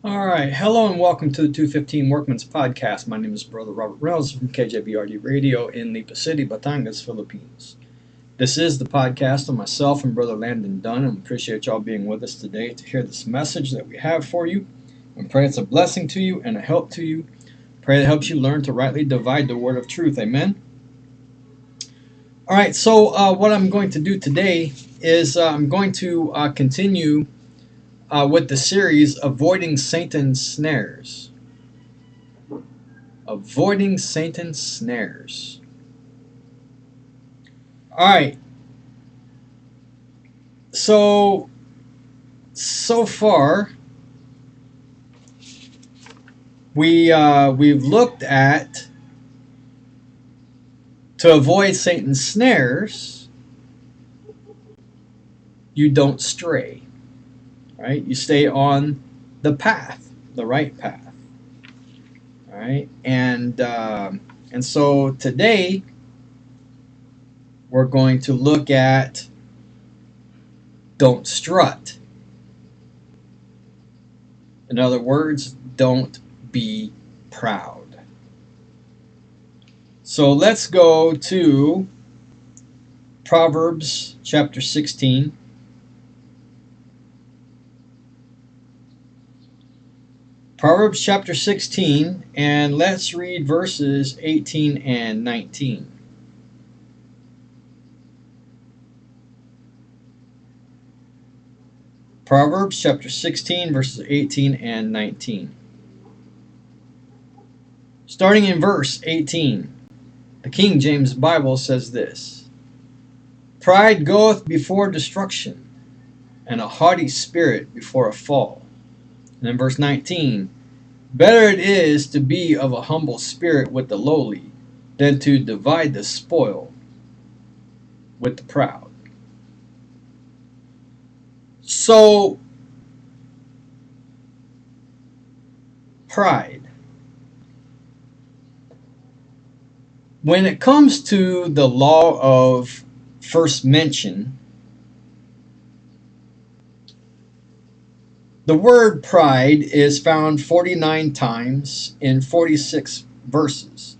All right. Hello and welcome to the 215 Workman's Podcast. My name is Brother Robert Reynolds from KJBRD Radio in Lipa City, Batangas, Philippines. This is the podcast of myself and Brother Landon Dunn, and we appreciate y'all being with us today to hear this message that we have for you. And pray it's a blessing to you and a help to you. Pray it helps you learn to rightly divide the word of truth. Amen. All right. So what I'm going to do today is I'm going to continue with the series Avoiding Satan's Snares. Avoiding Satan's Snares. All right. So far, we've looked at to avoid Satan's snares, you don't stray, right? You stay on the path, the right path, all right? And so today we're going to look at don't strut. In other words, don't be proud. So let's go to Proverbs chapter 16. Proverbs chapter 16, and let's read verses 18 and 19. Proverbs chapter 16, verses 18 and 19. Starting in verse 18, the King James Bible says this: Pride goeth before destruction, and a haughty spirit before a fall. And in verse 19, better it is to be of a humble spirit with the lowly than to divide the spoil with the proud. So, pride. When it comes to the law of first mention, the word pride is found 49 times in 46 verses.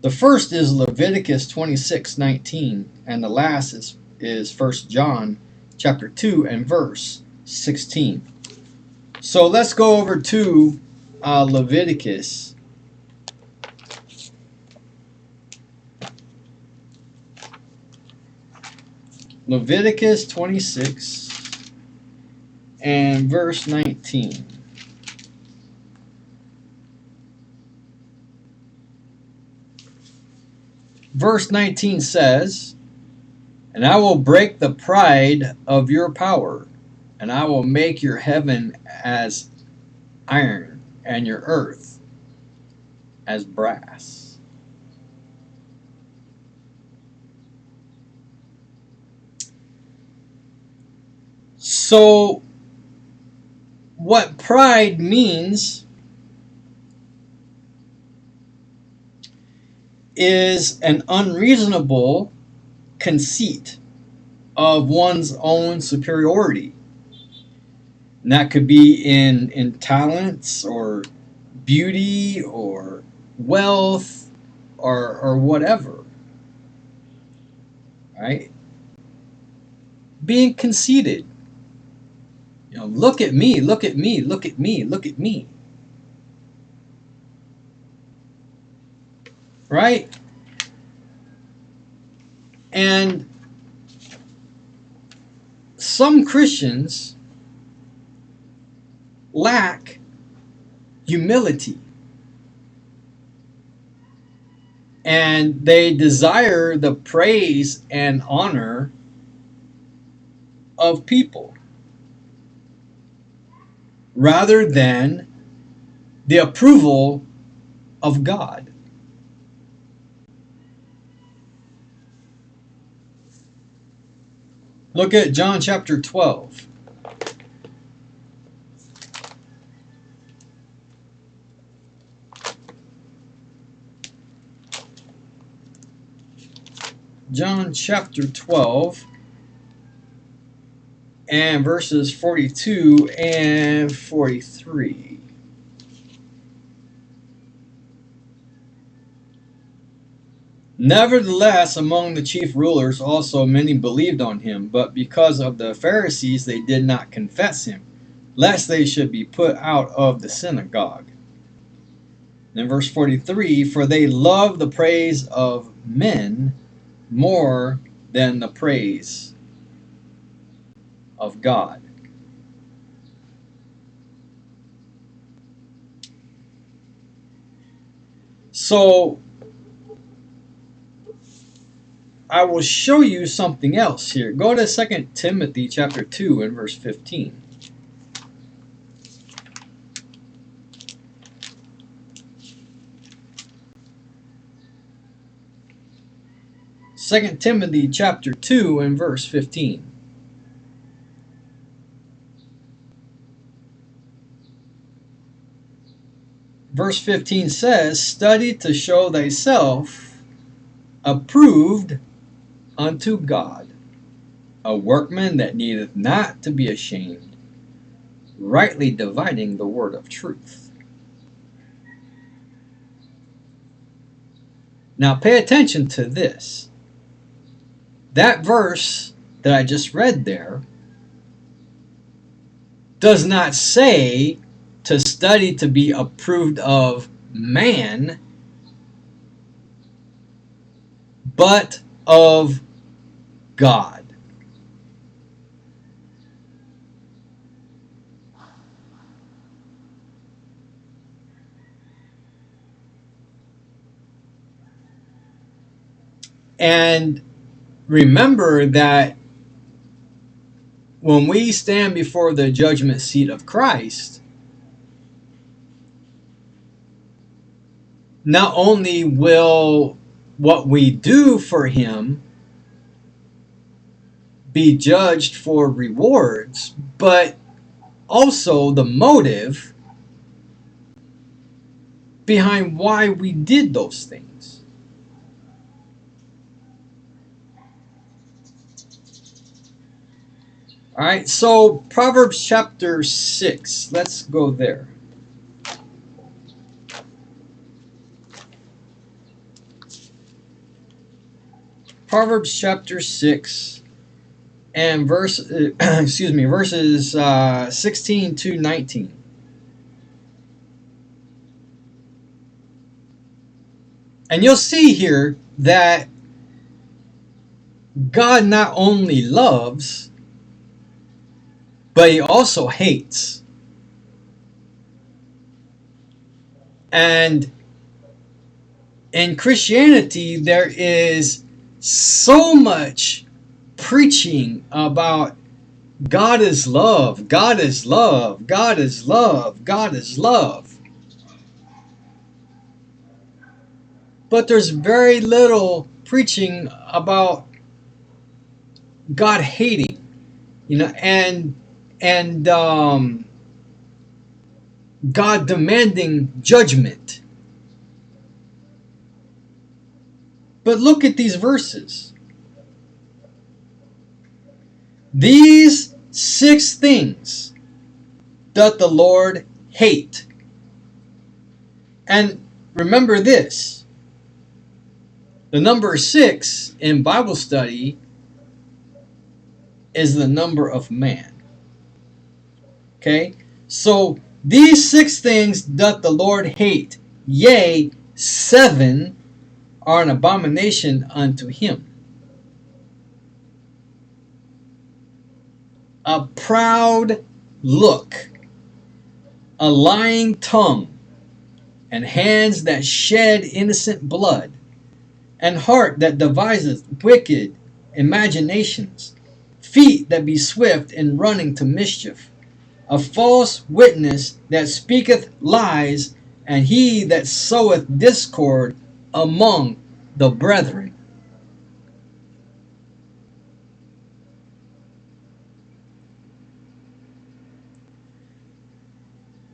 The first is Leviticus 26:19, and the last is 1 John chapter 2 and verse 16. So let's go over to Leviticus. Leviticus 26 and verse 19. Verse 19 says, And I will break the pride of your power, and I will make your heaven as iron, and your earth as brass. So, what pride means is an unreasonable conceit of one's own superiority. And that could be in talents or beauty or wealth or whatever. Right? Being conceited. Look at me, look at me, look at me, look at me. Right? And some Christians lack humility. And they desire the praise and honor of people rather than the approval of God. Look at John chapter 12. John chapter 12 and verses 42 and 43. Nevertheless, among the chief rulers also many believed on him, but because of the Pharisees they did not confess him, lest they should be put out of the synagogue. In verse 43, for they love the praise of men more than the praise of God. So, I will show you something else here. Go to 2 Timothy chapter 2 and verse 15. Second Timothy chapter 2 and verse 15. Verse 15 says, study to show thyself approved unto God, a workman that needeth not to be ashamed, rightly dividing the word of truth. Now pay attention to this. That verse that I just read there does not say to study to be approved of man, but of God. And remember that when we stand before the judgment seat of Christ, not only will what we do for him be judged for rewards, but also the motive behind why we did those things. All right, so Proverbs chapter 6, let's go there. Proverbs chapter 6 and verses 16 to 19. And you'll see here that God not only loves, but he also hates. And in Christianity, there is so much preaching about God is love, God is love, God is love, God is love. But there's very little preaching about God hating, and God demanding judgment. But look at these verses. These 6 things doth the Lord hate. And remember this. The number 6 in Bible study is the number of man. Okay? So these 6 things doth the Lord hate. Yea, 7 are an abomination unto him. A proud look, a lying tongue, and hands that shed innocent blood, and heart that deviseth wicked imaginations, feet that be swift in running to mischief, a false witness that speaketh lies, and he that soweth discord among the brethren.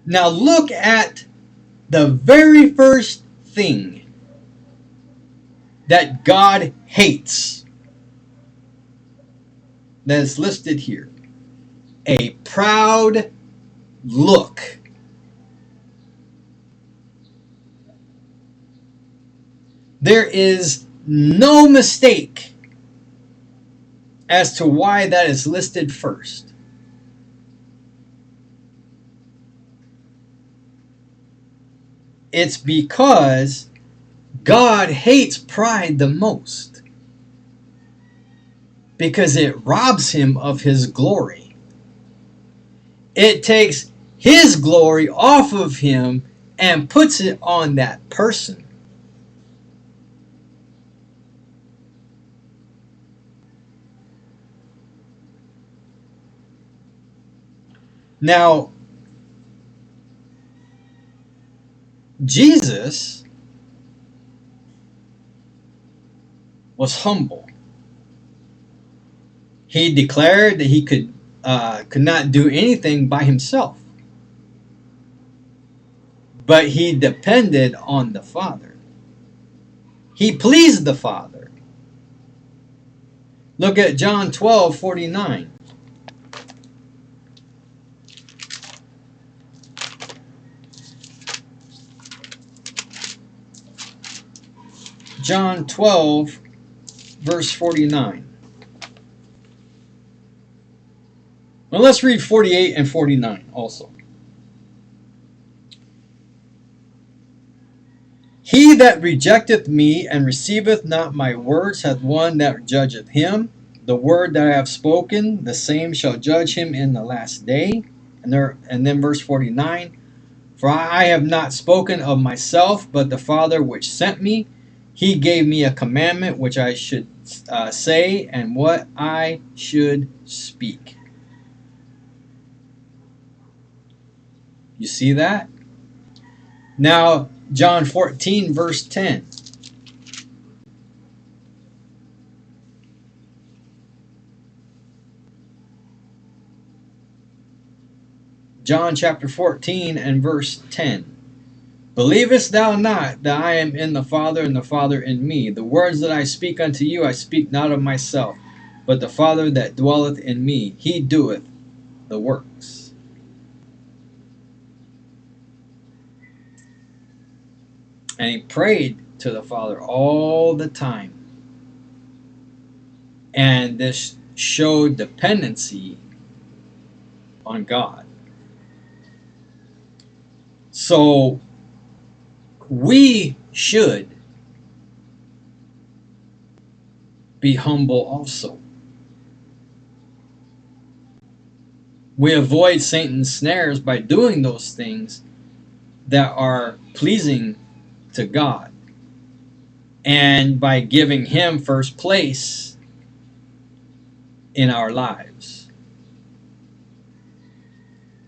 Now look at the very first thing that God hates that is listed here. a proud look. There is no mistake as to why that is listed first. It's because God hates pride the most, because it robs him of his glory. It takes his glory off of him and puts it on that person. Now, Jesus was humble. He declared that he could not do anything by himself, but he depended on the Father. He pleased the Father. Look at John 12:49. John 12, verse 49. Well, let's read 48 and 49 also. He that rejecteth me and receiveth not my words hath one that judgeth him. The word that I have spoken, the same shall judge him in the last day. And then verse 49. For I have not spoken of myself, but the Father which sent me, he gave me a commandment which I should say and what I should speak. You see that? Now, John 14, verse 10. John chapter 14 and verse 10. Believest thou not that I am in the Father, and the Father in me? The words that I speak unto you, I speak not of myself, but the Father that dwelleth in me, he doeth the works. And he prayed to the Father all the time. And this showed dependency on God. So we should be humble also. We avoid Satan's snares by doing those things that are pleasing to God, and by giving him first place in our lives.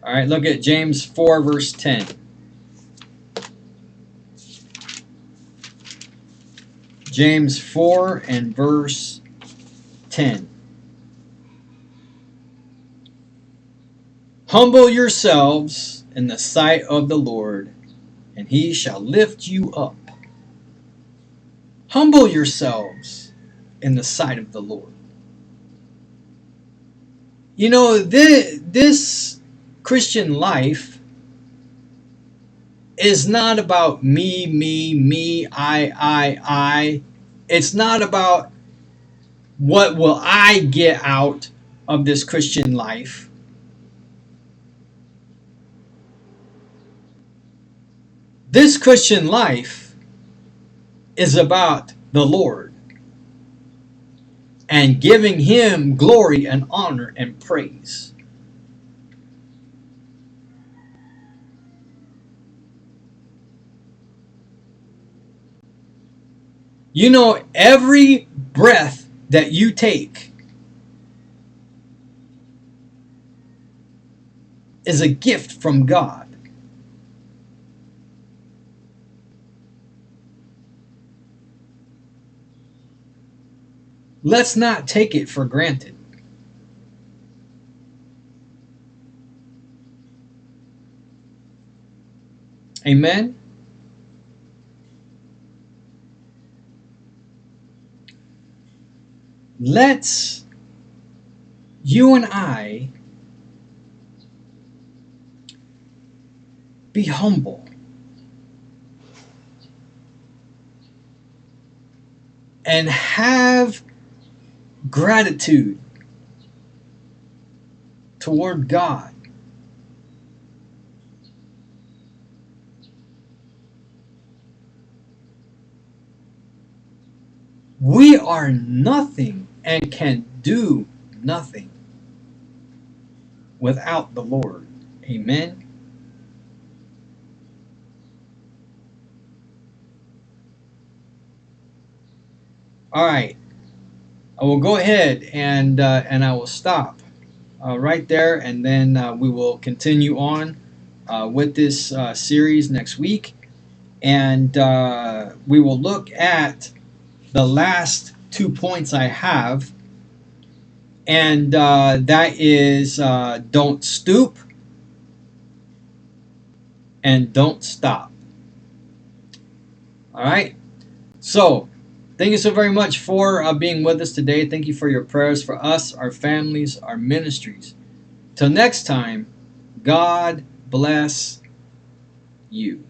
All right, look at James 4, verse 10. James 4 and verse 10. Humble yourselves in the sight of the Lord, and he shall lift you up. Humble yourselves in the sight of the Lord. You know, this Christian life is not about me, I. It's not about what will I get out of this Christian life. This Christian life is about the Lord and giving him glory and honor and praise. You know, every breath that you take is a gift from God. Let's not take it for granted. Amen? Let's, you and I, be humble. And have gratitude toward God. We are nothing and can do nothing without the Lord. Amen. All right. I will go ahead and I will stop right there, and then we will continue on with this series next week, and we will look at the last 2 points I have, and that is don't stoop and don't stop. All right. So, thank you so very much for being with us today. Thank you for your prayers for us, our families, our ministries. Till next time, God bless you.